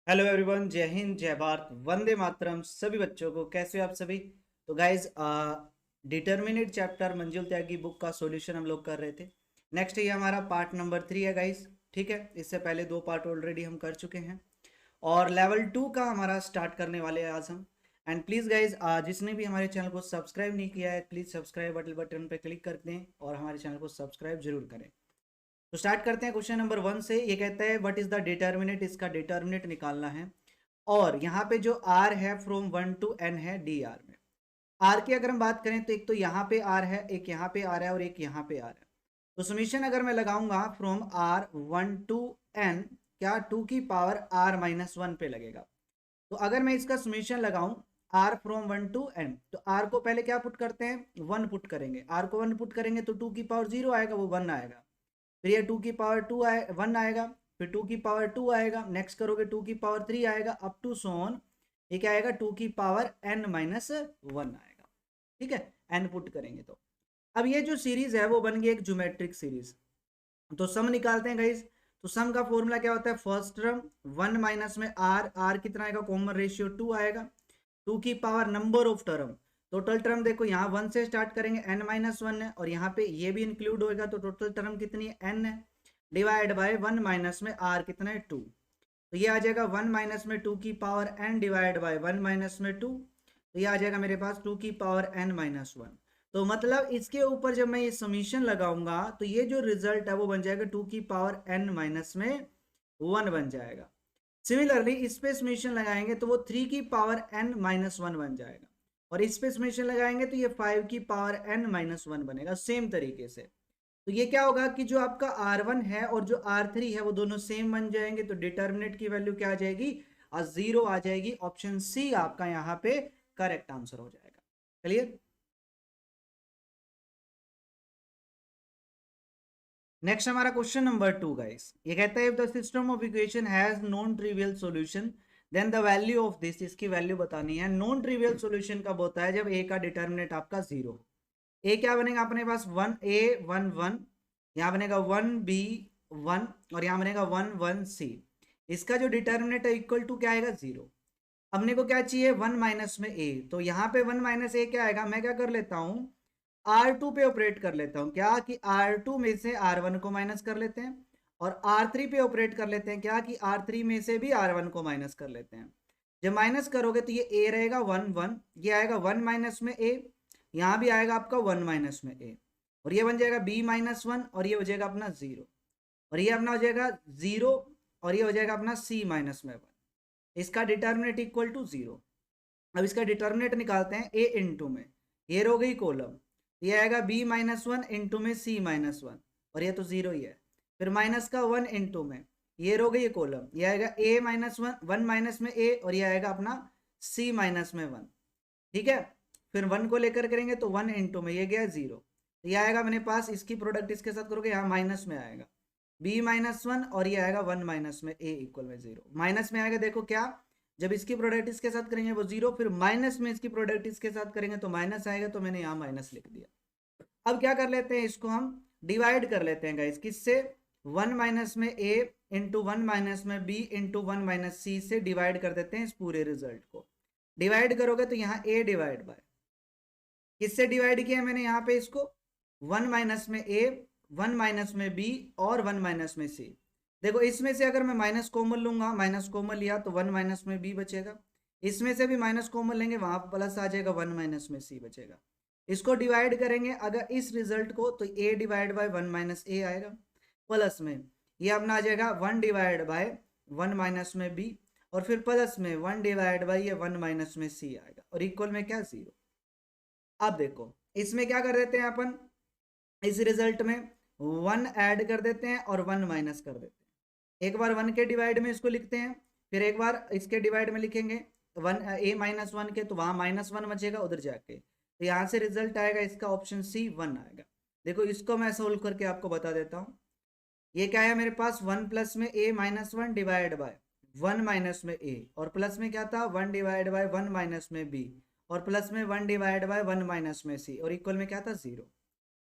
Hello everyone, जय हिंद, जय भारत, वंदे मातरम। सभी बच्चों को कैसे हो आप सभी। तो गाइज, डिटर्मिनेट चैप्टर मंजुल त्यागी बुक का सॉल्यूशन हम लोग कर रहे थे। नेक्स्ट ये हमारा पार्ट नंबर 3 है गाइज। ठीक है, इससे पहले 2 पार्ट ऑलरेडी हम कर चुके हैं और लेवल 2 का हमारा स्टार्ट करने वाले हैं आज हम। एंड प्लीज़ गाइज, जिसने भी हमारे चैनल को सब्सक्राइब नहीं किया है, प्लीज़ सब्सक्राइब बटन पर क्लिक कर दें और हमारे चैनल को सब्सक्राइब जरूर करें। तो स्टार्ट करते हैं क्वेश्चन नंबर 1 से। ये कहता है व्हाट इज द डिटर्मिनेंट, इसका डिटर्मिनेंट निकालना है। और यहाँ पे जो r है फ्रॉम 1 टू n है dr में। r की अगर हम बात करें तो एक तो यहाँ पे r है, एक यहाँ पे r है और एक यहाँ पे r है। तो समीशन अगर मैं लगाऊंगा फ्रॉम r 1 टू n, क्या 2 की पावर r माइनस 1 पे लगेगा। तो अगर मैं इसका समीशन लगाऊं r फ्रॉम 1 टू n, तो r को पहले क्या पुट करते हैं, 1 पुट करेंगे। r को 1 पुट करेंगे तो 2 की पावर 0 आएगा, वो 1 आएगा। फिर ये 2 की पावर 2 आए 1 आएगा, फिर 2 की पावर 2 आएगा, नेक्स्ट करोगे 2 की पावर 3 आएगा, अप टू सोन ये क्या आएगा, 2 की पावर n माइनस 1 आएगा। ठीक है, n पुट करेंगे तो अब ये जो सीरीज है वो बन गई एक ज्योमेट्रिक सीरीज। तो सम निकालते हैं गाइस। तो सम का फॉर्मूला क्या होता है, फर्स्ट टर्म 1 माइनस में r कितना आएगा, कॉमन रेशियो 2 आएगा, 2 की power number of term. Total term देखो यहाँ 1 से स्टार्ट करेंगे, n माइनस 1 है और यहाँ पे ये भी इंक्लूड होएगा, तो टोटल टर्म कितनी है, n है, डिवाइड बाय 1 माइनस में r कितना है 2। तो ये आ जाएगा 1 माइनस में 2 की power n divide by 1 minus में 2। तो ये आ जाएगा मेरे पास 2 की पावर n माइनस 1। तो मतलब इसके ऊपर जब मैं ये समीशन लगाऊंगा तो ये जो रिजल्ट है वो बन जाएगा 2 की पावर n माइनस में 1 बन जाएगा। सिमिलरली इस पे समीशन लगाएंगे तो वो 3 की पावर n माइनस 1 बन जाएगा, और इस पे समीशन लगाएंगे तो ये 5 की पावर n माइनस 1 बनेगा सेम तरीके से। तो ये क्या होगा कि जो आपका R1 है और जो R3 है वो दोनों सेम बन जाएंगे, तो डिटर्मिनेंट की वैल्यू क्या आ जाएगी, 0 आ जाएगी। ऑप्शन सी आपका यहाँ पे करेक्ट आंसर हो जाएगा। क्लियर। नेक्स्ट हमारा क्वेश्चन नंबर 2 गाइस। ये कहता है if the system of equation has non trivial solution then the value of this, इसकी वैल्यू बतानी है। नॉन ट्रिवियल सॉल्यूशन कब होता है, जब ए का डिटर्मिनेंट आपका 0। ए क्या बनेगा अपने पास, 1 यहाँ बनेगा 1 b 1 और यहाँ बनेगा 1 1 c। इसका जो डिटर्मिनेंट है इक्वल टू क्या आएगा, 0। अपने को क्या चाहिए, 1 माइनस में ए। तो यहाँ पे 1 माइनस ए क्या आएगा, मैं क्या कर लेता हूँ, R2 पे ऑपरेट कर लेता हूँ, क्या कि R2 में से R1 को माइनस कर लेते हैं, और R3 पे ऑपरेट कर लेते हैं, क्या कि R3 में से भी R1 को माइनस कर लेते हैं। जब माइनस करोगे तो ये a रहेगा 1 1, ये आएगा 1 माइनस में a, यहाँ भी आएगा आपका 1 माइनस में a, और ये बन जाएगा b माइनस 1 और ये हो जाएगा अपना 0, और ये अपना हो जाएगा 0 और ये हो जाएगा अपना c माइनस में 1। इसका डिटर्मिनेंट इक्वल टू 0। अब इसका डिटर्मिनेंट निकालते हैं, a इंटू में ये हो गई कॉलम, ये आएगा b माइनस 1 इंटू में c माइनस 1, और ये तो 0 ही है। फिर माइनस का 1 इंटू में ये हो गई ये कॉलम, ये आएगा a माइनस 1 माइनस में a, और ये आएगा अपना c माइनस में 1। ठीक है, फिर 1 को लेकर करेंगे तो 1 इंटू में ये गया 0, तो ये आएगा मेरे पास, इसकी प्रोडक्ट इसके साथ करोगे यहाँ माइनस में आएगा b माइनस 1 और ये आएगा 1 माइनस में a इक्वल में 0। माइनस में आएगा, देखो क्या, जब इसकी प्रोडक्ट इसके साथ करेंगे वो 0, फिर माइनस में इसकी प्रोडक्ट इसके साथ करेंगे तो माइनस आएगा, तो मैंने यहाँ माइनस लिख दिया। अब क्या कर लेते हैं, इसको हम डिवाइड कर लेते हैं गाइस, किससे, 1 माइनस में a इंटू 1 माइनस में b इंटू 1 माइनस c से डिवाइड कर देते हैं इस पूरे रिजल्ट को। डिवाइड करोगे तो यहाँ a डिवाइड बाय, किससे डिवाइड किया मैंने यहाँ पे इसको, 1 माइनस में a 1 माइनस में b और 1 माइनस में c। देखो इसमें से अगर मैं माइनस कॉमन लूंगा, माइनस कॉमन लिया तो 1 माइनस में b बचेगा, इसमें से भी माइनस कॉमन लेंगे वहां प्लस आ जाएगा, 1 माइनस में c बचेगा। इसको डिवाइड करेंगे अगर इस रिजल्ट को, तो a divide by 1 minus a आएगा, प्लस में ये अपना आ जाएगा 1 डिवाइड बाय 1 माइनस में b, और फिर प्लस में 1 डिवाइड बाय ये 1 माइनस में c आएगा, और इक्वल में क्या, 0। अब देखो इसमें क्या कर देते हैं अपन, इस रिजल्ट में 1 ऐड कर देते हैं और 1 माइनस कर देते हैं। एक बार 1 के डिवाइड में इसको लिखते हैं, फिर एक बार इसके डिवाइड में लिखेंगे 1 a माइनस 1 के, तो वहां माइनस 1 बचेगा उधर जाके, तो यहाँ से रिजल्ट आएगा इसका ऑप्शन सी 1 आएगा। देखो इसको मैं सोल्व करके आपको बता देता हूँ। ये क्या है मेरे पास, 1 प्लस में a minus 1 divide by 1 minus में a, और प्लस में क्या था 1 डिवाइड बाय 1 माइनस में b, और प्लस में 1 डिवाइड बाय 1 माइनस में c, और इक्वल में क्या था, 0।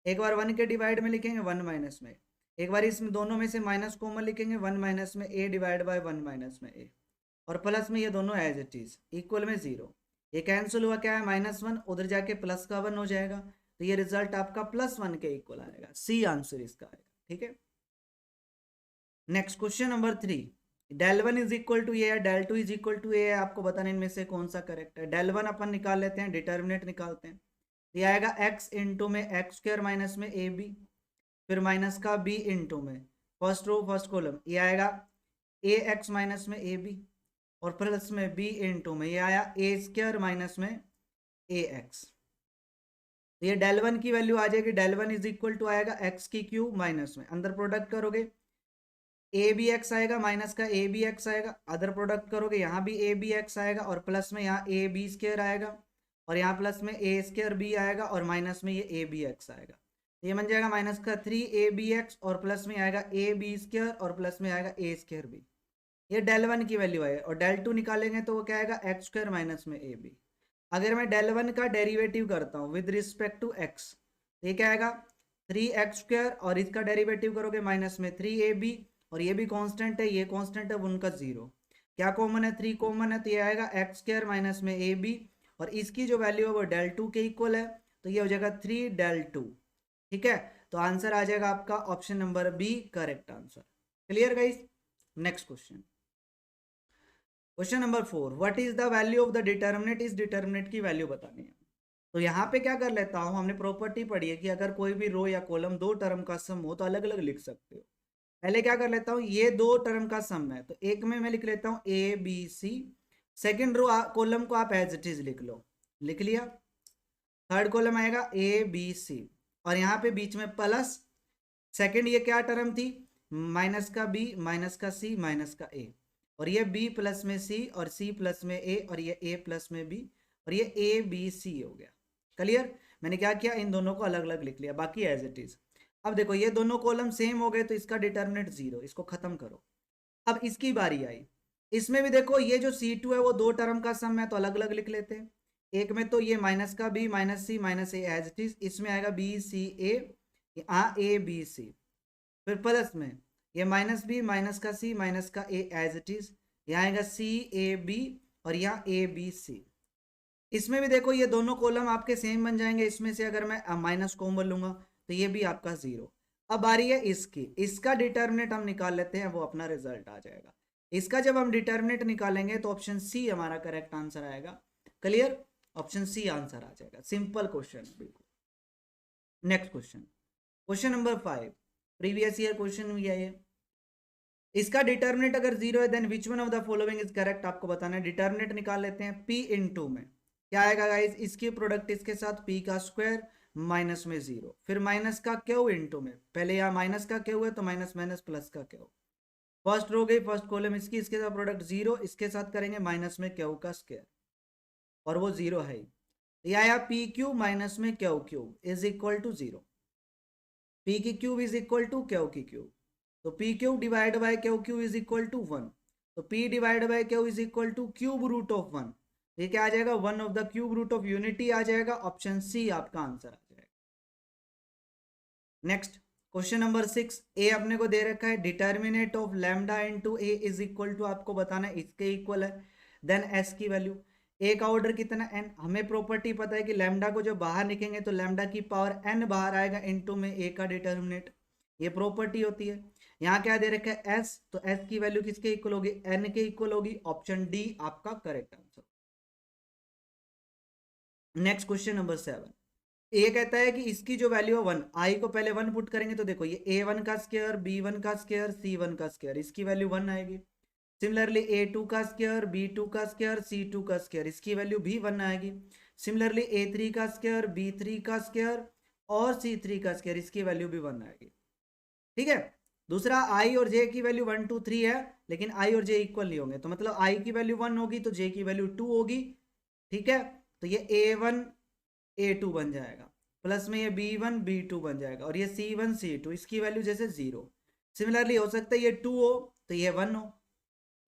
एक बार 1 के डिवाइड में लिखेंगे 1 माइनस में, एक बार इसमें दोनों में से माइनस कॉमन लिखेंगे 1 माइनस में a डिवाइड बाय 1 माइनस में a, और प्लस में ये दोनों एज इट इज इक्वल में 0, ये कैंसिल हुआ, क्या है -1, उधर जाके प्लस का 1 हो जाएगा, तो ये रिजल्ट आपका +1 के इक्वल आएगा, सी आंसर इसका आएगा। ठीक है, next question number 3, del1 is equal to A या del2 इज इक्वल टू ए, आपको बताना इनमें से कौन सा करेक्ट है। del1 अपन निकाल लेते हैं, डिटर्मिनेंट निकालते हैं, ये आएगा x इंटू में x² माइनस में ए बी, फिर माइनस का b इंटू में फर्स्ट रो फर्स्ट कॉलम, ये आएगा ए एक्स माइनस में ए बी, और प्लस में b इंटू में ये आया a² माइनस में ए एक्स। तो ये del1 की वैल्यू आ जाएगी, del1 इज इक्वल टू आएगा x की क्यूब माइनस में, अंदर प्रोडक्ट करोगे ए बी एक्स आएगा, माइनस का ए बी एक्स आएगा, अदर प्रोडक्ट करोगे यहाँ भी ए बी एक्स आएगा, और प्लस में यहाँ ए बी स्क्वायर आएगा, और यहाँ प्लस में ए स्क्वायर बी आएगा, और माइनस में ये ए बी एक्स आएगा, ये बन जाएगा माइनस का 3ab और प्लस में आएगा ए बी स्क्वायर और प्लस में आएगा ए स्क्वायर बी। ये del1 की वैल्यू आएगा, और del2 निकालेंगे तो वो क्या आएगा x² माइनस में ए बी। अगर मैं del1 का डेरिवेटिव करता हूँ विद रिस्पेक्ट टू x, ये क्या आएगा 3x² और इसका डेरिवेटिव करोगे माइनस में 3ab, और ये भी कांस्टेंट है, ये कांस्टेंट है, उनका 0, क्या कॉमन है 3 कॉमन है, तो ये आएगा x² माइनस में ए बी, और इसकी जो वैल्यू है वो del2 के इक्वल है, तो ये हो जाएगा 3 del2। ठीक है, तो आंसर आ जाएगा आपका option number B correct answer. Clear guys, next question, question number 4, what is the value of the determinant, इस डिटर्मिनेंट की वैल्यू बतानी है। तो यहाँ पे क्या कर लेता हूँ, हमने प्रॉपर्टी पढ़ी है कि अगर कोई भी रो या कॉलम दो टर्म का सम हो तो अलग अलग लिख सकते हो। पहले क्या कर लेता हूँ, ये दो टर्म का सम है, तो एक में मैं लिख लेता हूँ A B C, second row column को आप एज इट इज लिख लो, लिख लिया, थर्ड कॉलम आएगा ए बी सी, और यहाँ पे बीच में प्लस, सेकेंड ये क्या टर्म थी माइनस का बी माइनस का सी माइनस का ए, और ये b प्लस में c और c प्लस में a, और ये a प्लस में b, और ये a b c हो गया। क्लियर, मैंने क्या किया, इन दोनों को अलग अलग लिख लिया, बाकी एज इट इज। अब देखो ये दोनों कॉलम सेम हो गए, तो इसका डिटर्मिनेंट 0, इसको खत्म करो। अब इसकी बारी आई, इसमें भी देखो ये जो C2 है वो दो टर्म का सम है, तो अलग अलग लिख लेते हैं। एक में तो ये माइनस का b minus c minus A as it is, इसमें आएगा b c a, a b c, फिर प्लस में ये माइनस बी माइनस का सी माइनस का ए एज इट इज, यहाँ आएगा सी ए बी और यहाँ ए बी सी। इसमें भी देखो ये दोनों कॉलम आपके सेम बन जाएंगे, इसमें से अगर मैं माइनस कॉमन लूंगा तो ये भी आपका 0। अब आ रही है इसकी, इसका डिटर्मिनेंट हम निकाल लेते हैं, वो अपना रिजल्ट आ जाएगा। इसका जब हम डिटर्मिनेंट निकालेंगे तो ऑप्शन सी हमारा करेक्ट आंसर आएगा। क्लियर, ऑप्शन सी आंसर आ जाएगा, सिंपल क्वेश्चन बिल्कुल। Next question, question number 5, previous year question भी है ये। इसका डिटर्मिनेंट अगर 0 है then which one of the following is correct, आपको बताना है। डिटर्मिनेंट निकाल लेते हैं, p इंटू में क्या आएगा गाइस, इसकी प्रोडक्ट इसके साथ p का स्क्वायर माइनस में 0, फिर माइनस का क्यू इंटू में, पहले यहाँ माइनस का क्यू है तो माइनस माइनस प्लस का क्यू, फर्स्ट रो गई फर्स्ट कॉलम इसकी, इसके साथ प्रोडक्ट 0, इसके साथ करेंगे माइनस में क्यू का स्क्वायर, और वो 0 है, ये आया पी क्यूब माइनस में Q cube is equal to 0, P की cube is equal to Q की क्यूब, तो P cube divide by Q cube is equal to 1, तो P divide by Q is equal to cube root of 1, ये क्या आ जाएगा 1 of the cube root of unity आ जाएगा, option C आपका आंसर आ जाएगा। नेक्स्ट क्वेश्चन नंबर 6, ए अपने को दे रखा है, determinant of lambda into A is equal to, आपको बताना है इसके इक्वल है, देन एस की वैल्यू, ए का ऑर्डर कितना n, हमें प्रॉपर्टी पता है कि लैम्डा को जो बाहर लिखेंगे तो लैम्डा की पावर n बाहर आएगा इनटू में a का डिटर्मिनेंट, ये प्रॉपर्टी होती है। यहाँ क्या दे रखा है s, तो s की वैल्यू किसके इक्वल होगी, n के इक्वल होगी, ऑप्शन डी आपका correct answer. Next question number 7, ये कहता है कि इसकी जो वैल्यू है 1, आई को पहले 1 पुट करेंगे तो देखो ये a1 का स्क्वायर b1 का स्क्वायर c1 का स्क्वायर, इसकी वैल्यू 1 आएगी। सिमिलरली a2 का स्क्वायर b2 का स्क्वायर c2 का स्क्वायर, इसकी वैल्यू भी 1 आएगी। सिमिलरली a3 का स्क्वायर b3 का स्क्वायर और c3 का स्क्वायर, इसकी वैल्यू भी 1 आएगी। ठीक है, दूसरा i और j की वैल्यू 1 2 3 है, लेकिन i और j इक्वल नहीं होंगे, तो मतलब i की वैल्यू 1 होगी तो j की वैल्यू 2 होगी। ठीक है, तो ये a1 a2 बन जाएगा, प्लस में ये b1 b2 बन जाएगा, और ये c1 c2, इसकी वैल्यू जैसे 0। सिमिलरली हो सकता है ये 2 हो तो ये 1 हो,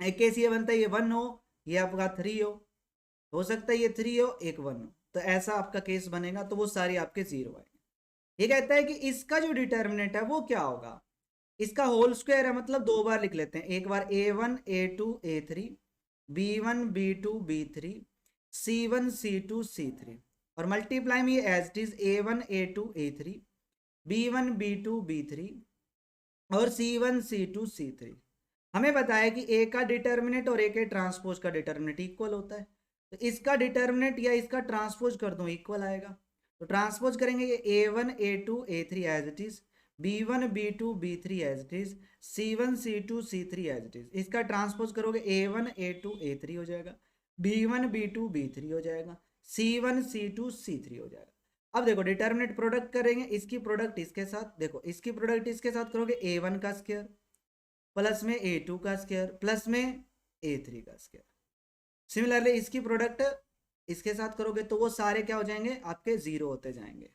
एक केस ये बनता है ये 1 हो, ये आपका 3 हो सकता है ये 3 हो एक 1 हो, तो ऐसा आपका केस बनेगा, तो वो सारे आपके 0 आएंगे। ये कहता है कि इसका जो डिटर्मिनेंट है वो क्या होगा, इसका होल स्क्वायर है, मतलब 2 बार लिख लेते हैं, एक बार a1 a2 a3, B1 B2 B3 C1 C2 C3 और मल्टीप्लाई में as it is A1 A2 A3 B1 B2 B3 और C1 C2 C3। हमें बताया कि ए का डिटर्मिनेंट और ए के ट्रांसपोज का डिटर्मिनेंट इक्वल होता है, तो इसका डिटर्मिनेंट या इसका ट्रांसपोज कर दूं इक्वल आएगा। तो ट्रांसपोज करेंगे ये A1 A2 A3 as it is, B1 B2 B3 as it is, C1 C2 C3 as it is. इसका ट्रांसपोज करोगे A1 A2 A3 हो जाएगा, B1 B2 B3 हो जाएगा, C1 C2 C3 हो जाएगा। अब देखो डिटर्मिनेंट प्रोडक्ट करेंगे, इसकी प्रोडक्ट इसके साथ, देखो इसकी प्रोडक्ट इसके साथ करोगे A1 का स्क्वायर प्लस में A2 का स्क्वायर प्लस में A3 का स्क्वायर। सिमिलरली इसकी प्रोडक्ट इसके साथ करोगे तो वो सारे क्या हो जाएंगे, आपके जीरो होते जाएंगे,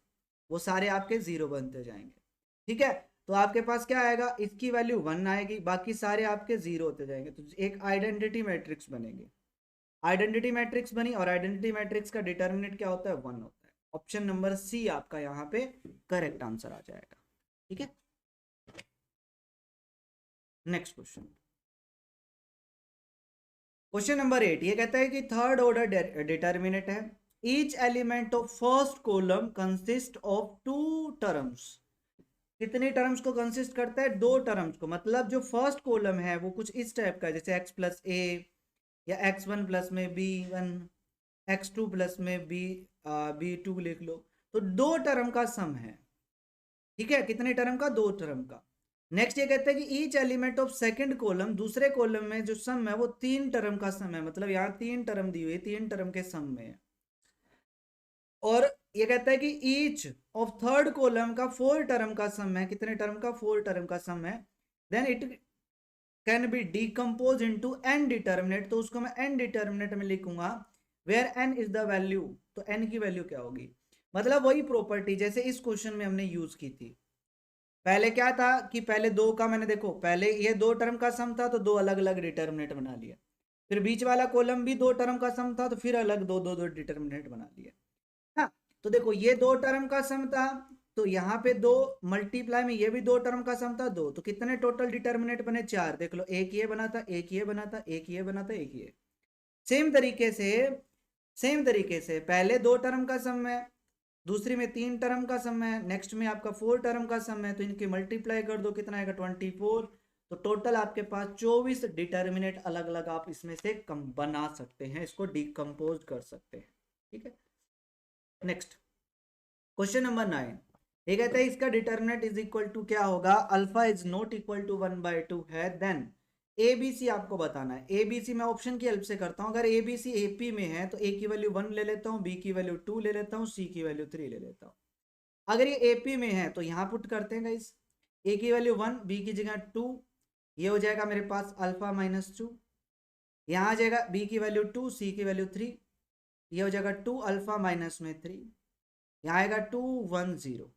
वो सारे आपके जीरो बनते जाएंगे। ठीक है, तो आपके पास क्या आएगा, इसकी वैल्यू 1 आएगी, बाकी सारे आपके जीरो होते जाएंगे, तो एक आइडेंटिटी मैट्रिक्स बनेगी। आइडेंटिटी मैट्रिक्स बनी और आइडेंटिटी मैट्रिक्स का डिटर्मिनेंट क्या होता है, 1 होता है। ऑप्शन नंबर सी आपका यहाँ पे करेक्ट आंसर आ जाएगा। ठीक है, नेक्स्ट क्वेश्चन, क्वेश्चन नंबर 8। ये कहता है कि थर्ड ऑर्डर डिटर्मिनेंट है, each element of first column consist of 2 terms. कितने टर्म्स को कंसिस्ट करता है, 2 टर्म्स को। मतलब जो फर्स्ट कॉलम है वो कुछ इस टाइप का है, जैसे x प्लस ए या x1 प्लस में b1, x2 प्लस में b2 लिख लो। तो 2 टर्म का सम है। ठीक है, कितने टर्म का, 2 टर्म का। नेक्स्ट ये कहते हैं कि each element of second column, दूसरे कॉलम में जो सम है वो 3 टर्म का सम है। मतलब यहाँ 3 टर्म दी हुई, 3 टर्म के सम में है। और ये कहता है कि ईच ऑफ थर्ड कॉलम का 4 टर्म का सम है। कितने टर्म का, 4 टर्म का सम है। Then it can be decompose into n determinant. तो उसको मैं एन डिटर्मिनेट में लिखूंगा, where n is the value. तो एन की वैल्यू क्या होगी, मतलब वही प्रॉपर्टी जैसे इस क्वेश्चन में हमने यूज की थी। पहले क्या था कि पहले 2 का मैंने, देखो पहले ये 2 टर्म का सम था तो 2 अलग अलग डिटर्मिनेंट बना लिया। फिर बीच वाला कॉलम भी 2 टर्म का सम था तो फिर अलग दो डिटर्मिनेंट बना लिया। हाँ, तो देखो ये 2 टर्म का सम था, तो यहाँ पे 2 मल्टीप्लाई में ये भी 2 टर्म का सम था 2, तो कितने टोटल डिटर्मिनेंट बने, 4। देख लो, एक ये बना था, एक ये बना था, एक ये बना था, एक ये। सेम तरीके से पहले 2 टर्म का सम है, दूसरी में 3 टर्म का सम है, नेक्स्ट में आपका 4 टर्म का सम है, तो इनकी मल्टीप्लाई कर दो, कितना आएगा 24। तो टोटल आपके पास 24 डिटर्मिनेट अलग अलग आप इसमें से कम बना सकते हैं, इसको डिकम्पोज कर सकते हैं। ठीक है, नेक्स्ट क्वेश्चन नंबर 9। ये कहता है इसका डिटर्मिनेंट इज इक्वल टू क्या होगा, alpha is not equal to 1/2 है, देन ए बी सी आपको बताना है। ए बी सी मैं ऑप्शन की हेल्प से करता हूं। अगर ए बी सी एपी में है तो ए की वैल्यू 1 ले लेता हूं, बी की वैल्यू 2 ले लेता हूं, सी की वैल्यू 3 ले लेता हूं। अगर ये एपी में है तो यहाँ पुट करते हैं गाइस, ए की वैल्यू 1, बी की जगह 2, ये हो जाएगा मेरे पास अल्फा -2। यहाँ आ जाएगा बी की वैल्यू 2, सी की वैल्यू 3, ये हो जाएगा 2 अल्फा माइनस में 3, यहाँ आएगा 2 1 0।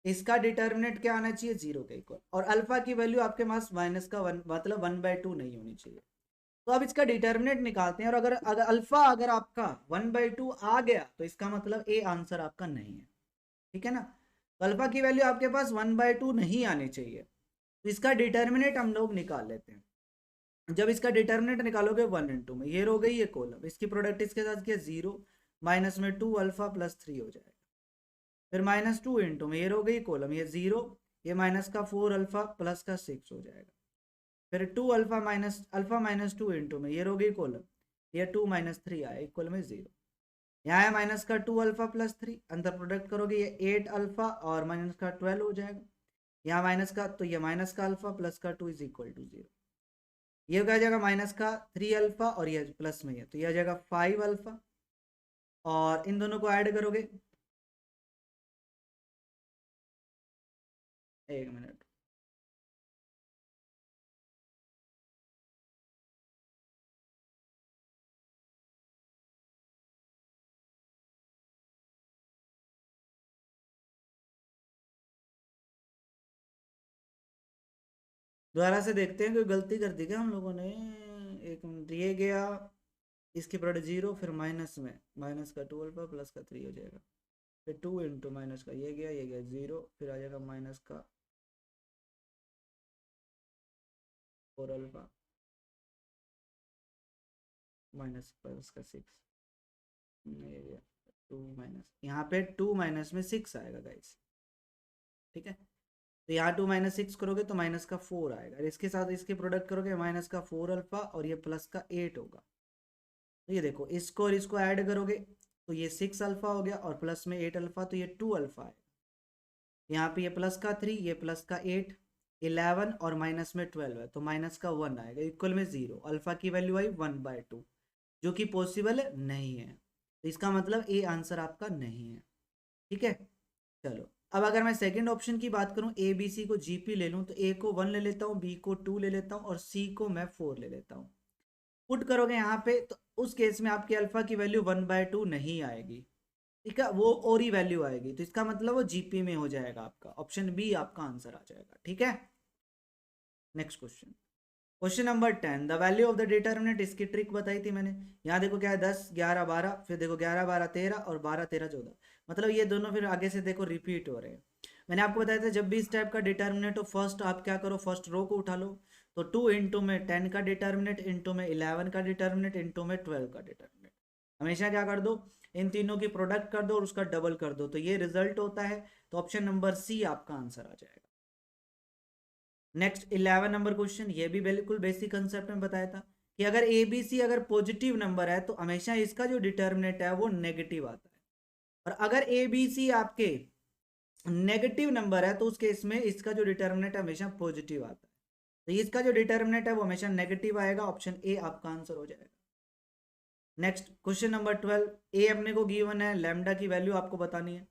इसका डिटर्मिनेंट क्या आना चाहिए, 0 के इक्वल। और अल्फा की वैल्यू आपके पास माइनस का 1, मतलब 1/2 नहीं होनी चाहिए। तो अब इसका डिटर्मिनेंट निकालते हैं, और अगर अगर अल्फा अगर आपका 1/2 आ गया तो इसका मतलब ए आंसर आपका नहीं है। ठीक है ना, तो अल्फा की वैल्यू आपके पास 1/2 नहीं आनी चाहिए, तो इसका डिटर्मिनेंट हम लोग निकाल लेते हैं। जब इसका डिटर्मिनेंट निकालोगे 1 इंटू में ये हो गई ये कॉलम, इसकी प्रोडक्ट इसके साथ क्या, 0 माइनस में 2 अल्फा प्लस 3 हो जाएगा। फिर -2 इंटू में ये हो गई कॉलम, ये 0, ये माइनस का 4 अल्फा प्लस का 6 हो जाएगा। फिर 2 अल्फा माइनस 2 इंटू में ये हो गई कॉलम, ये 2 - 3 आया, इक्वल में 0। यहाँ है माइनस का 2 अल्फा प्लस 3, अंदर प्रोडक्ट करोगे ये 8 अल्फा और माइनस का 12 हो जाएगा। यहाँ माइनस का, तो ये माइनस का अल्फा प्लस का 2 इज इक्वल टू 0। ये क्या जाएगा माइनस का 3 अल्फा और ये प्लस में है तो ये आ जाएगा 5 अल्फा, और इन दोनों को ऐड करोगे, एक मिनट, दोबारा से देखते हैं कोई गलती कर दी क्या हम लोगों ने। एक मिनट, ये गया इसकी प्रोडक्ट 0, फिर माइनस में माइनस का 2 अल्फा प्लस का 3 हो जाएगा, फिर 2 इंटू माइनस का ये गया 0, फिर आ जाएगा माइनस का 4 अल्फा माइनस प्लस का 6, 2 माइनस, यहाँ पे 2 माइनस में 6 आएगा गाइस, ठीक है। तो यहाँ 2 माइनस 6 करोगे तो माइनस का 4 आएगा, इसके साथ इसके प्रोडक्ट करोगे माइनस का 4 अल्फा और ये प्लस का 8 होगा। तो ये देखो इसको और इसको ऐड करोगे तो ये 6 अल्फा हो गया और प्लस में 8 अल्फा, तो ये 2 अल्फा है। यहाँ पे ये प्लस का 3, ये प्लस का 8, 11 और माइनस में 12 है, तो माइनस का 1 आएगा, इक्वल में 0। अल्फा की वैल्यू आई 1/2, जो कि पॉसिबल नहीं है, तो इसका मतलब ए आंसर आपका नहीं है, ठीक है। चलो अब अगर मैं सेकंड ऑप्शन की बात करूं, ए बी सी को जीपी ले लूं, तो ए को 1 ले लेता हूं, बी को 2 ले लेता हूं और सी को मैं 4 ले लेता हूं। पुट करोगे यहाँ पे तो उस केस में आपकी अल्फा की वैल्यू 1/2 नहीं आएगी, ठीक है, वो और ही वैल्यू आएगी, तो इसका मतलब वो जीपी में हो जाएगा, आपका ऑप्शन बी आपका आंसर आ जाएगा, ठीक है। Next question, question number 10, the value of the determinant, इसकी ट्रिक बताई थी मैंने। यहाँ देखो क्या है, 10 11 12, फिर देखो 11 12 13 और 12 13 14, मतलब ये दोनों फिर आगे से देखो रिपीट हो रहे हैं। मैंने आपको बताया था जब भी इस टाइप का डिटर्मिनेंट हो, फर्स्ट आप क्या करो, फर्स्ट रो को उठा लो, तो 2 इंटू में 10 का डिटर्मिनेंट, इंटू में 11 का डिटर्मिनेंट, इंटू में 12 का डिटर्मिनेंट। हमेशा क्या कर दो, इन तीनों की प्रोडक्ट कर दो और उसका डबल कर दो, तो ये रिजल्ट होता है, तो ऑप्शन नंबर सी आपका आंसर आ जाएगा। नेक्स्ट 11 नंबर क्वेश्चन, ये भी बिल्कुल बेसिक कंसेप्ट में बताया था कि अगर ए बी सी अगर पॉजिटिव नंबर है तो हमेशा इसका जो डिटर्मिनेंट है वो नेगेटिव आता है, और अगर ए बी सी आपके नेगेटिव नंबर है तो उस केस में इसका जो डिटर्मिनेंट है हमेशा पॉजिटिव आता है, तो इसका जो डिटर्मिनेंट है वो हमेशा नेगेटिव आएगा, ऑप्शन ए आपका आंसर हो जाएगा। नेक्स्ट क्वेश्चन नंबर 12, ए अपने को गिवन है, लैम्डा की वैल्यू आपको बतानी है।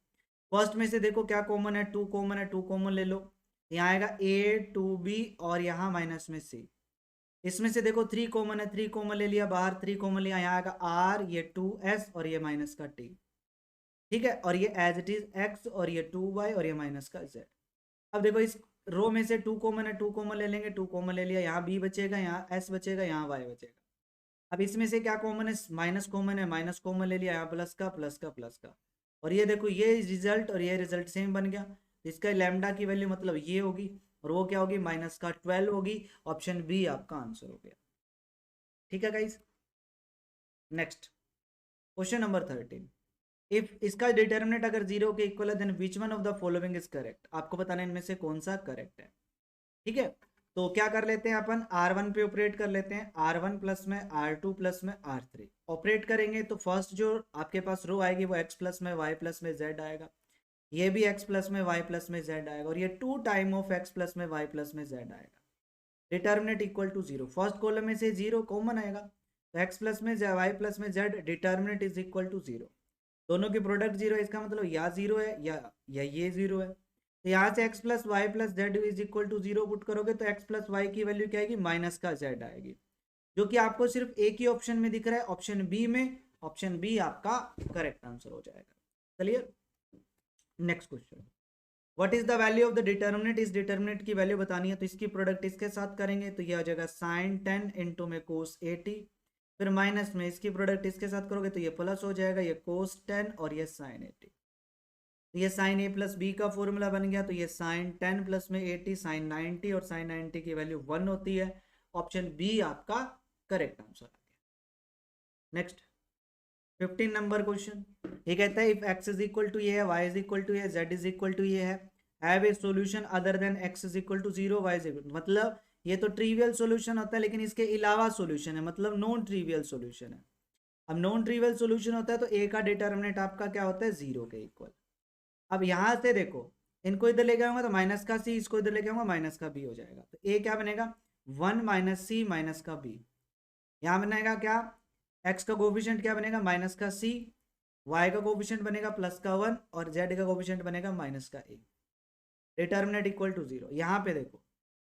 फर्स्ट में से देखो क्या कॉमन है, 2 कॉमन है, 2 कॉमन ले लो, यहाँ आएगा ए 2b और यहाँ माइनस में सी। इसमें से देखो 3 कॉमन है, 3 कॉमन ले लिया बाहर, 3 कॉमन लिया, यहाँ आएगा आर, ये 2s और ये माइनस का t, ठीक है, और ये एज इट इज x और ये 2y और ये माइनस का z। अब देखो इस रो में से 2 कॉमन है, 2 कॉमन ले लेंगे, 2 कॉमन ले लिया, यहाँ b बचेगा, यहाँ s बचेगा, यहाँ y बचेगा। अब इसमें से क्या कॉमन है, माइनस कॉमन है, माइनस कॉमन ले लिया, यहाँ प्लस का प्लस का प्लस का, और ये देखो ये रिजल्ट और ये रिजल्ट सेम बन गया, इसका लैम्डा की वैल्यू मतलब ये होगी, और वो क्या होगी, माइनस का 12 होगी, ऑप्शन बी आपका आंसर हो गया, ठीक है guys. Next question number 13, if इसका डिटर्मिनेंट अगर 0 के इक्वल है then which one of the following is correct, आपको बताना है इनमें से कौन सा करेक्ट है, ठीक है। तो क्या कर लेते हैं अपन, R1 पे ऑपरेट कर लेते हैं, R1 प्लस में R2 प्लस में R3 ऑपरेट करेंगे, तो फर्स्ट जो आपके पास रो आएगी वो x प्लस में y प्लस में z आएगा, ये भी x प्लस में y प्लस में z आएगा, और ये 2 टाइम ऑफ x प्लस में y प्लस में z आएगा। Determinant equal to 0, first column में से 0 कॉमन आएगा, तो x प्लस में y प्लस में z, determinant is equal to 0, दोनों की प्रोडक्ट 0 है, इसका मतलब या 0 है या ये 0 है, तो यहाँ से x plus Y plus Z is equal to 0 put करोगे तो x प्लस वाई की वैल्यू क्या आएगी, माइनस का z आएगी, जो कि आपको सिर्फ एक ही ऑप्शन में दिख रहा है, ऑप्शन बी में, ऑप्शन बी आपका करेक्ट आंसर हो जाएगा। चलिए next question, what is the value of the determinant, इस डिटर्मिनेंट की वैल्यू बतानी है, तो इसकी प्रोडक्ट इसके साथ करेंगे तो ये आ जाएगा साइन 10 इंटू में कोस 80, फिर माइनस में इसकी प्रोडक्ट इसके साथ करोगे तो ये प्लस हो जाएगा, ये कोस 10 और ये साइन 80, तो ये साइन ए प्लस बी का फॉर्मूला बन गया, तो ये साइन 10 प्लस में 80 साइन 90, और साइन 90 की वैल्यू 1 होती है, ऑप्शन बी आपका करेक्ट आंसर आ गया। नेक्स्ट 15 नंबर क्वेश्चन, ये कहता है if x is equal to ये है, y इज इक्वल टू ये, z इज इक्वल टू ये है, have a solution other than x is equal to 0, y is equal, मतलब ये तो ट्रिवियल सॉल्यूशन होता है लेकिन इसके अलावा सॉल्यूशन है, मतलब नॉन ट्रिवियल सॉल्यूशन है। अब नॉन ट्रिवियल सॉल्यूशन होता है तो a का डिटर्मिनेंट आपका क्या होता है, 0 के इक्वल। अब यहां से देखो इनको इधर लेके आऊंगा तो माइनस का सी, इसको इधर लेके आऊंगा माइनस का बी हो जाएगा, तो ए क्या बनेगा 1 माइनस सी माइनस का बी, यहाँ बनेगा क्या, एक्स का कोफिशिएंट क्या बनेगा माइनस का सी, वाई का कोफिशिएंट बनेगा प्लस का 1 और जेड का कोफिशिएंट बनेगा माइनस का ए, डिटर्मिनेंट इक्वल टू 0। यहाँ पे देखो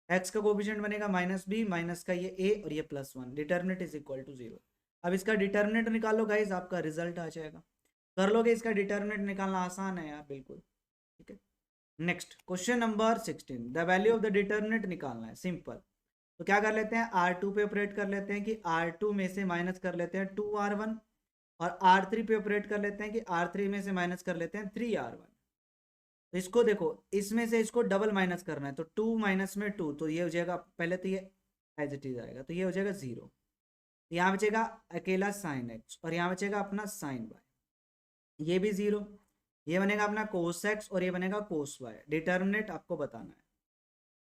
एक्स का कोफिशिएंट बनेगा माइनस बी माइनस का ये ए और ये plus 1, determinant is equal to 0। अब इसका डिटर्मिनेंट निकालो गाइस, आपका रिजल्ट आ जाएगा, कर लोगे, इसका डिटर्मिनेंट निकालना आसान है यार बिल्कुल, ठीक है। Next question number 16, the value of the determinant निकालना है, सिंपल। तो क्या कर लेते हैं, R2 पे ऑपरेट कर लेते हैं कि R2 में से माइनस कर लेते हैं 2R1, और R3 पे ऑपरेट कर लेते हैं कि R3 में से माइनस कर लेते हैं 3R1। तो इसको देखो इसमें से इसको डबल माइनस करना है, तो 2 माइनस में 2, तो ये हो जाएगा, पहले तो ये एज इट इज आएगा, तो ये हो जाएगा 0, तो यहाँ बचेगा अकेला साइन एक्स और यहाँ बचेगा अपना साइन वाई, ये भी 0, ये बनेगा अपना कोस एक्स और ये बनेगा कोस वाई। डिटर्मिनेंट आपको बताना है,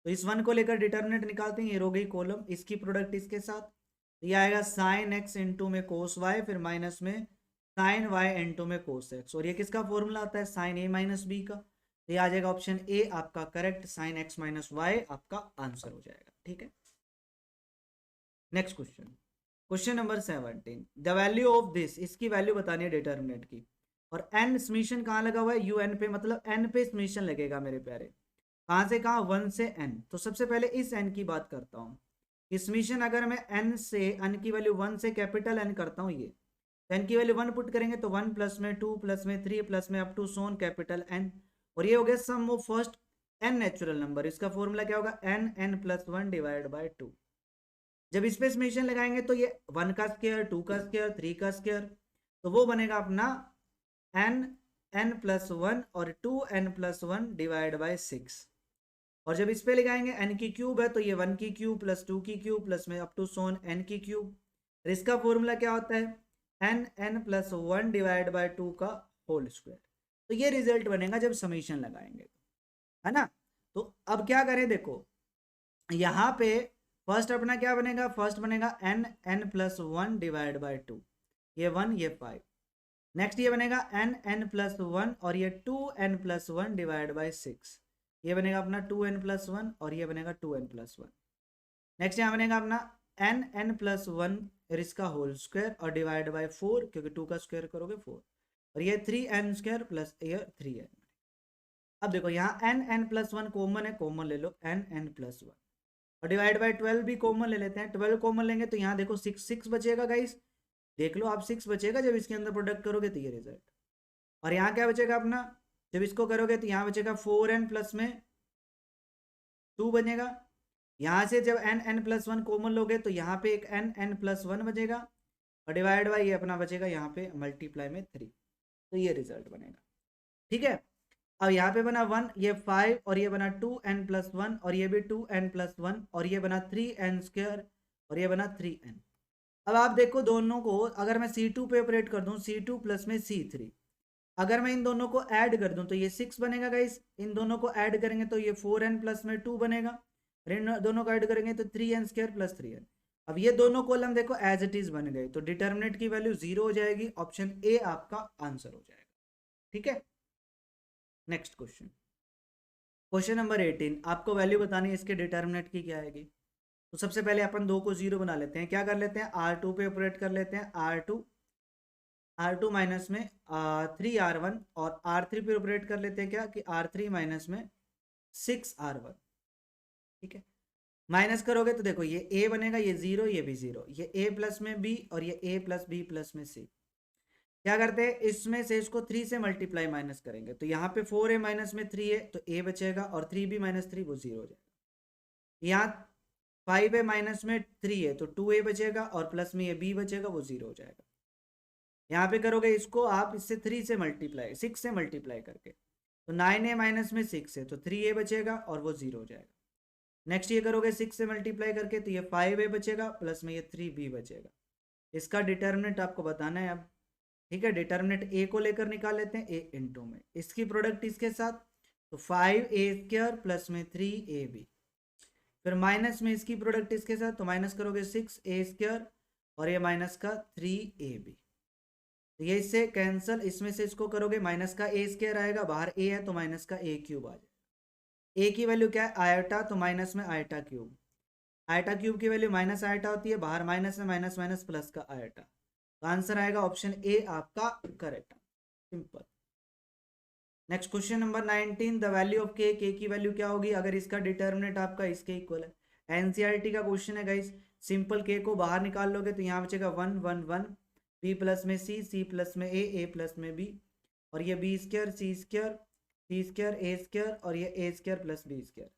तो इस वन को लेकर डिटर्मिनेंट निकालते हैं, ये रो गई कॉलम, इसकी प्रोडक्ट इसके साथ, तो ये आएगा साइन एक्स इंटू में कोस वाई, फिर माइनस में साइन वाई इंटू में कोस एक्स, और ये किसका फॉर्मूला आता है, साइन ए माइनस बी का, तो ये आ जाएगा ऑप्शन ए आपका correct, sine X minus Y आपका आंसर हो जाएगा। ठीक है, next question, question number 17, the value of this, इसकी वैल्यू बतानी है डिटर्मिनेंट की, और एन समीशन कहाँ लगा हुआ है, यू एन पे, मतलब एन पे समीशन लगेगा मेरे प्यारे, कहाँ से कहाँ, 1 से n। तो सबसे पहले इस n की बात करता हूँ, समीशन अगर मैं n से n की वैल्यू 1 से कैपिटल N करता हूँ, ये तो n की वैल्यू 1 पुट करेंगे तो 1 प्लस में 2 प्लस में 3 प्लस में अप टू सोन कैपिटल N, और ये हो गया sum of first n natural number, इसका फॉर्मूला क्या होगा, n प्लस 1 डिवाइड बाय 2। जब इस पे समीशन लगाएंगे तो ये 1 का स्क्वायर, 2 का स्क्वायर, 3 का स्क्वायर, तो वो बनेगा अपना n प्लस 1 और 2n प्लस 1 डिवाइड बाय 6, और जब इस पे लगाएंगे n की क्यूब है तो ये 1 की क्यूब प्लस 2 की क्यूब प्लस में अप टू सोन n की क्यूब, और इसका फॉर्मूला क्या होता है, n प्लस 1 डिवाइड बाय 2 का होल स्क्वायर। तो ये रिजल्ट बनेगा जब समीशन लगाएंगे, है ना। तो अब क्या करें, देखो यहाँ पे फर्स्ट अपना क्या बनेगा, फर्स्ट बनेगा n प्लस 1 डिवाइड बाय 2, ये 1 ये 5, नेक्स्ट ये बनेगा n प्लस 1 और ये 2n प्लस 1 डिवाइड बाय 6, ये बनेगा अपना 2n प्लस 1 और ये बनेगा 2n प्लस 1। नेक्स्ट यहाँ बनेगा अपना n प्लस 1 और इसका होल स्क्वायर और डिवाइड बाय 4, क्योंकि 2 का स्क्वायर करोगे 4, और ये 3n स्क्वायर प्लस ये 3n। अब देखो यहाँ n प्लस 1 कॉमन है, कॉमन ले लो n प्लस 1, और डिवाइड बाय 12 भी कॉमन ले लेते हैं, 12 कॉमन लेंगे तो यहाँ देखो 6 बचेगा गाइस, देख लो आप 6 बचेगा, जब इसके अंदर प्रोडक्ट करोगे तो ये रिजल्ट, और यहाँ क्या बचेगा अपना, जब इसको करोगे तो यहाँ बचेगा 4n प्लस में 2 बनेगा, यहाँ से जब n प्लस 1 कॉमन लोगे तो यहाँ पे एक n प्लस 1 बचेगा, और डिवाइड बाय ये अपना बचेगा यहाँ पे मल्टीप्लाई में 3, तो ये रिजल्ट बनेगा। ठीक है, अब यहाँ पे बना 1, ये 5 और ये बना 2n प्लस 1 और ये भी 2n प्लस 1 और ये बना 3n स्क्वायर और ये बना 3n। अब आप देखो दोनों को अगर मैं C2 पे ऑपरेट कर दूं, C2 प्लस में C3, अगर मैं इन दोनों को ऐड कर दूं तो ये 6 बनेगा गाइस, इन दोनों को ऐड करेंगे तो ये 4n प्लस में 2 बनेगा, इन दोनों को ऐड करेंगे तो 3n स्क्वायर प्लस 3n। अब ये दोनों कॉलम देखो एज इट इज बन गए, तो डिटर्मिनेंट की वैल्यू 0 हो जाएगी, ऑप्शन ए आपका आंसर हो जाएगा। ठीक है, नेक्स्ट क्वेश्चन, क्वेश्चन नंबर 18, आपको वैल्यू बतानी है इसके डिटर्मिनेंट की क्या आएगी। तो सबसे पहले अपन 2 को 0 बना लेते हैं, क्या कर लेते हैं, R2 पे ऑपरेट कर लेते हैं, R2 माइनस में 3R1, और R3 पे ऑपरेट कर लेते हैं क्या कि R3 माइनस में 6R1। ठीक है, माइनस करोगे तो देखो ये a बनेगा, ये 0 ये भी 0, ये a प्लस में b और ये a प्लस b प्लस में c। क्या करते हैं, इसमें से इसको 3 से मल्टीप्लाई माइनस करेंगे, तो यहाँ पे 4a माइनस में 3 है तो a बचेगा, और 3b माइनस 3 वो 0 हो जाएगा। यहाँ 5a माइनस में 3 है तो 2a बचेगा, और प्लस में ये b बचेगा वो 0 हो जाएगा। यहाँ पे करोगे इसको आप इससे 3 से मल्टीप्लाई, 6 से मल्टीप्लाई करके, तो 9a माइनस में 6 है तो 3a बचेगा और वो 0 हो जाएगा। नेक्स्ट ये करोगे 6 से मल्टीप्लाई करके तो ये 5a बचेगा प्लस में ये 3b बचेगा। इसका डिटर्मिनेंट आपको बताना है अब। ठीक है, डिटर्मिनेंट a को लेकर निकाल लेते हैं, a इंटू में इसकी प्रोडक्ट इसके साथ, तो 5a स्क्वायर प्लस में 3ab, फिर माइनस में इसकी प्रोडक्ट इसके साथ, तो माइनस करोगे 6a स्क्वायर और ये माइनस का 3ab, तो ये इससे कैंसल, इसमें से इसको करोगे माइनस का a स्क्वायर आएगा, बाहर a है तो माइनस का a क्यूब आ जाएगा। a की वैल्यू क्या है, आयटा, तो माइनस में आयटा क्यूब, आयटा क्यूब की वैल्यू माइनस आयटा होती है, बाहर माइनस में माइनस माइनस प्लस का आयटा, तो आंसर आएगा ऑप्शन ए आपका correct, simple. Next question number 19, the value of के की वैल्यू क्या होगी अगर इसका डिटर्मिनेंट आपका इसके इक्वल है। एनसीईआरटी का क्वेश्चन है गाइस, सिंपल के को बाहर निकाल लोगे तो यहाँ बचेगा 1 1 1, बी प्लस में सी प्लस में ए प्लस में बी, और ये बी स्क्वायर सी स्क्वायर ए स्क्वायर और ये ए स्क्वायर प्लस बी स्क्वायर।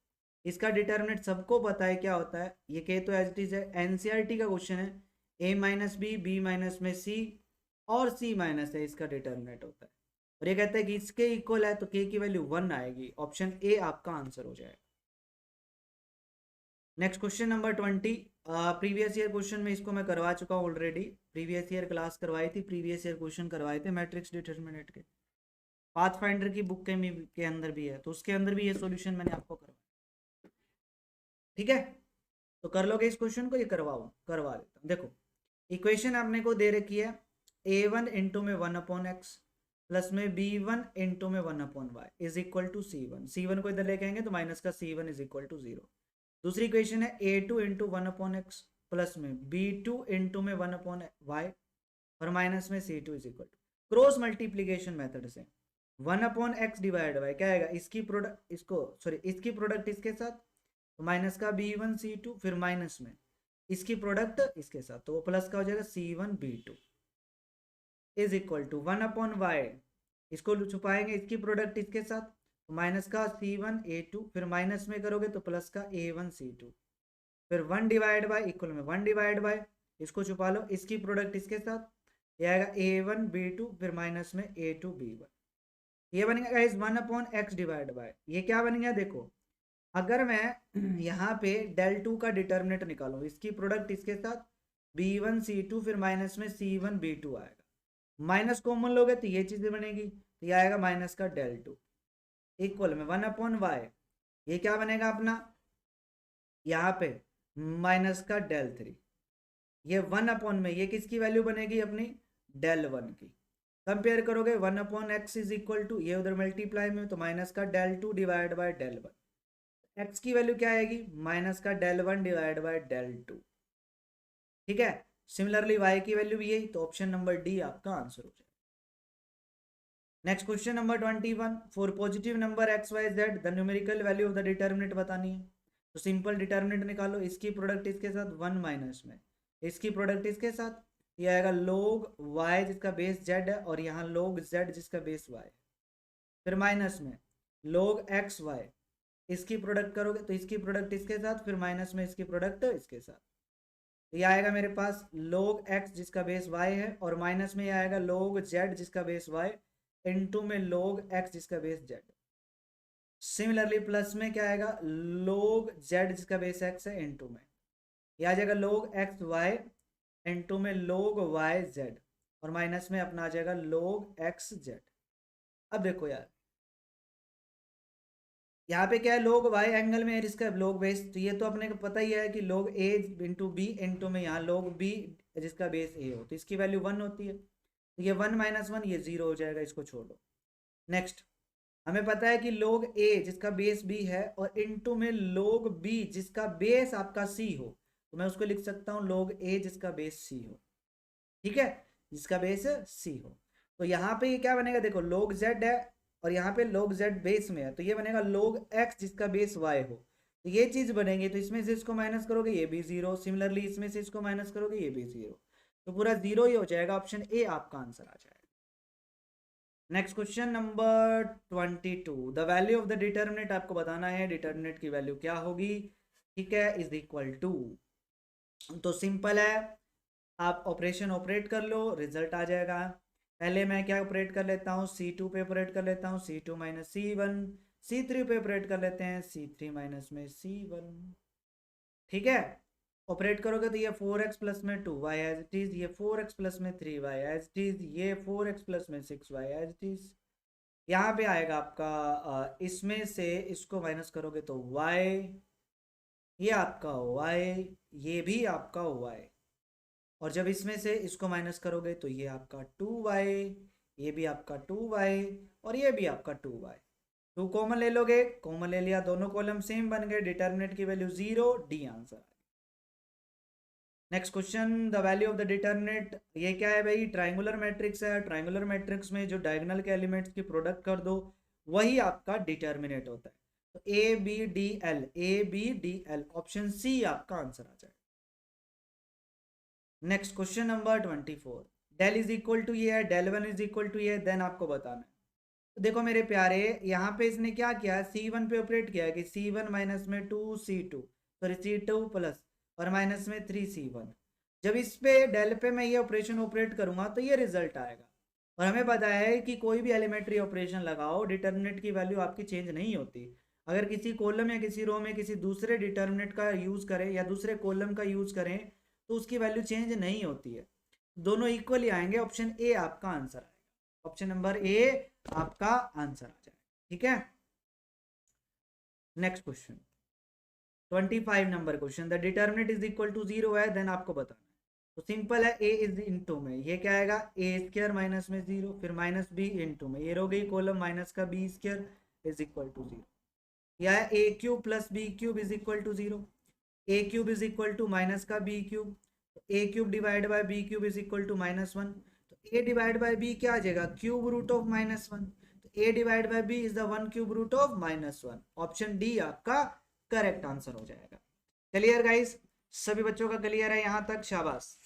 इसका डिटर्मिनेंट सबको पता है क्या होता है, ये के तो एज इट इज है, एनसीईआरटी का क्वेश्चन है, a माइनस बी माइनस में c और c माइनस है इसका डिटर्मिनेंट होता है, और ये कहता है कि इसके इक्वल है तो k की वैल्यू 1 आएगी, ऑप्शन ए आपका आंसर हो जाएगा। Next question number 20, previous year question में इसको मैं करवा चुका हूँ ऑलरेडी, प्रीवियस ईयर क्लास करवाई थी, प्रीवियस ईयर क्वेश्चन करवाए थे मैट्रिक्स डिटरमिनेंट के, पाथफाइंडर की बुक के अंदर भी है, तो उसके अंदर भी ये सॉल्यूशन मैंने आपको करवाया। ठीक है, तो कर लोगे इस क्वेश्चन को, ये करवा देता हूँ। देखो इक्वेशन आपने को दे रखी है a1 इंटू में 1/x प्लस में b1 इंटू में 1/y is equal to c1 को इधर लेके आएंगे तो माइनस का c1 इज इक्वल टू 0। दूसरी इक्वेशन है a2 इंटू 1/x प्लस में b2 इंटू में 1/y और माइनस में c2 is equal to, cross multiplication method से 1/x डिवाइड बाय क्या आएगा, इसकी प्रोडक्ट इसके साथ, तो माइनस का b1 c2, फिर माइनस में इसकी प्रोडक्ट इसके साथ, तो वो प्लस का हो जाएगा c1 b2 is equal to 1/y, इसको छुपाएंगे इसकी प्रोडक्ट इसके साथ, तो माइनस का c1 a2, फिर माइनस में करोगे तो प्लस का a1 c2, फिर 1 डिवाइड बाय इक्वल में 1 डिवाइड बाय, इसको छुपा लो इसकी प्रोडक्ट इसके साथ, ये आएगा a1 b2, फिर माइनस में a2 b1, ये बन गया इस 1/x डिवाइड बाय, ये क्या बन गया देखो, अगर मैं यहाँ पे del 2 का डिटर्मिनेंट निकालूं, इसकी प्रोडक्ट इसके साथ b1 c2, फिर माइनस में c1 b2 आएगा, माइनस कॉमन लोगे तो ये चीज बनेगी, तो ये आएगा माइनस का del 2 इक्वल में 1/y, ये क्या बनेगा अपना यहाँ पे माइनस का del 3, ये 1 में ये किसकी वैल्यू बनेगी अपनी del 1 की, कंपेयर करोगे 1/x इज इक्वल टू, ये उधर मल्टीप्लाई में तो माइनस का del 2 divide by del 1, x की वैल्यू क्या आएगी माइनस का del 1 डिवाइड बाय del 2। ठीक है, सिमिलरली y की वैल्यू भी यही, तो ऑप्शन नंबर डी आपका आंसर हो जाएगा। Next question number 21, for positive number x y z the numerical value of the determinant बतानी है, तो सिंपल डिटर्मिनेंट निकालो, इसकी प्रोडक्ट इसके साथ 1 माइनस में इसकी प्रोडक्ट इसके साथ, ये आएगा log y जिसका बेस z है और यहाँ log z जिसका बेस y है, फिर माइनस में log x y, इसकी प्रोडक्ट करोगे तो इसकी प्रोडक्ट इसके साथ, फिर माइनस में इसकी प्रोडक्ट इसके साथ, तो ये आएगा मेरे पास log x जिसका बेस y है और माइनस में ये आएगा log z जिसका बेस y इनटू में log x जिसका बेस z। सिमिलरली प्लस में क्या आएगा log z जिसका बेस x है इनटू में ये आ जाएगा log x y इनटू में log y z और माइनस में अपना आ जाएगा log x z। अब देखो यार यहाँ पे क्या है log y एंगल में है इसका log बेस, तो ये तो अपने को पता ही है कि log a into B into में यहाँ log b जिसका बेस a हो, तो इसकी वैल्यू 1 होती है, तो ये 1 माइनस 1 ये 0 हो जाएगा, इसको छोड़ दो। नेक्स्ट हमें पता है कि log a जिसका बेस b है और इंटू में log b जिसका बेस आपका c हो, तो मैं उसको लिख सकता हूँ log a जिसका बेस c हो। ठीक है, जिसका बेस c हो, तो यहाँ पे ये क्या बनेगा देखो log z है और यहाँ पे log z बेस में है, तो ये बनेगा log x जिसका बेस y हो, तो ये चीज बनेगी, तो इसमें से इसको माइनस करोगे ये भी 0, सिमिलरली इसमें से इसको माइनस करोगे ये भी 0, तो पूरा 0 ही हो जाएगा, ऑप्शन ए आपका आंसर आ जाएगा। Next question number 22, the value of the determinant आपको बताना है, डिटर्मिनेंट की वैल्यू क्या होगी। ठीक है, इज इक्वल टू, तो सिंपल है, आप ऑपरेशन ऑपरेट कर लो, रिजल्ट आ जाएगा। पहले मैं क्या ऑपरेट कर लेता हूँ C2 पे ऑपरेट कर लेता हूँ, C2 माइनस C1, C3 पे ऑपरेट कर लेते हैं C3 माइनस में C1। ठीक है, ऑपरेट करोगे तो ये 4x प्लस में 2y एज इट इज, ये 4x प्लस में 3y एज इट इज, ये 4x प्लस में 6y एज इट इज। यहाँ पे आएगा आपका इसमें से इसको माइनस करोगे तो y, ये आपका y, ये भी आपका y, और जब इसमें से इसको माइनस करोगे तो ये आपका 2y, ये भी आपका 2y और ये भी आपका 2y। 2 कॉमन ले लोगे, कॉमन ले लिया, दोनों कॉलम सेम बन गए, डिटर्मिनेंट की value 0, D answer. Next question, the value of the determinant, ये क्या है भाई, ट्राइंगुलर मैट्रिक्स है, ट्राइंगुलर मैट्रिक्स में जो डायगोनल के एलिमेंट्स की प्रोडक्ट कर दो वही आपका डिटर्मिनेंट होता है, तो A B D L, option C आपका आंसर आ जाएगा। Next question number 24, del is equal to ये है, डेल 1 इज इक्वल टू ये, देन आपको बताना है। तो देखो मेरे प्यारे, यहाँ पे इसने क्या किया है, C1 पे ऑपरेट किया है कि C1 माइनस में 2C2, सॉरी C2 प्लस और माइनस में 3C1। जब इस पे डेल पे मैं ये ऑपरेशन ऑपरेट करूंगा तो ये रिजल्ट आएगा, और हमें पता है कि कोई भी एलिमेंट्री ऑपरेशन लगाओ डिटर्मिनेंट की वैल्यू आपकी चेंज नहीं होती, अगर किसी कॉलम या किसी रो में किसी दूसरे डिटर्मिनेंट का यूज करें या दूसरे कॉलम का यूज करें तो उसकी वैल्यू चेंज नहीं होती है, दोनों इक्वली आएंगे। ऑप्शन ए आपका आंसर आएगा, ऑप्शन नंबर ए आपका आंसर आ जाएगा। ठीक है, next question 25 number question, the determinant is equal to 0 है, देन आपको बताना है। तो सिंपल है, ए इज इनटू में ये क्या आएगा, ए स्क्वायर माइनस में 0, फिर माइनस बी इनटू में ये हो गई कॉलम माइनस का B square is equal to 0। या है A cube plus B cube is equal to 0, A cube is equal to minus का B cube, A cube divide by B cube is equal to -1। तो A divide by B क्या आ जाएगा, cube root of -1। तो A divide by B is the 1 cube root of -1। Option D आपका correct answer हो जाएगा। Clear guys, सभी बच्चों का क्लियर है यहाँ तक, शाबाश।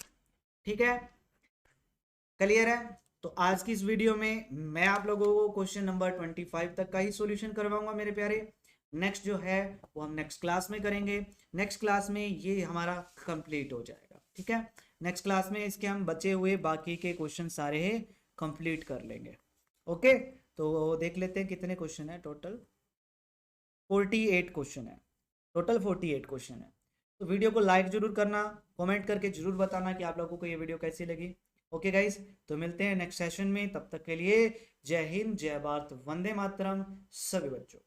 ठीक है, क्लियर है। तो आज की इस वीडियो में मैं आप लोगों को क्वेश्चन नंबर 25 तक का ही सॉल्यूशन करवाऊंगा मेरे प्यारे। नेक्स्ट जो है वो हम नेक्स्ट क्लास में करेंगे, नेक्स्ट क्लास में ये हमारा कंप्लीट हो जाएगा। ठीक है, नेक्स्ट क्लास में इसके हम बचे हुए बाकी के क्वेश्चन सारे कंप्लीट कर लेंगे। ओके, तो देख लेते हैं कितने क्वेश्चन है टोटल। 48 क्वेश्चन है टोटल, 48 क्वेश्चन है। तो वीडियो को लाइक जरूर करना, कमेंट करके जरूर बताना कि आप लोगों को ये वीडियो कैसी लगी। ओके गाइस, तो मिलते हैं नेक्स्ट सेशन में, तब तक के लिए जय हिंद, जय भारत, वंदे मातरम सभी बच्चों।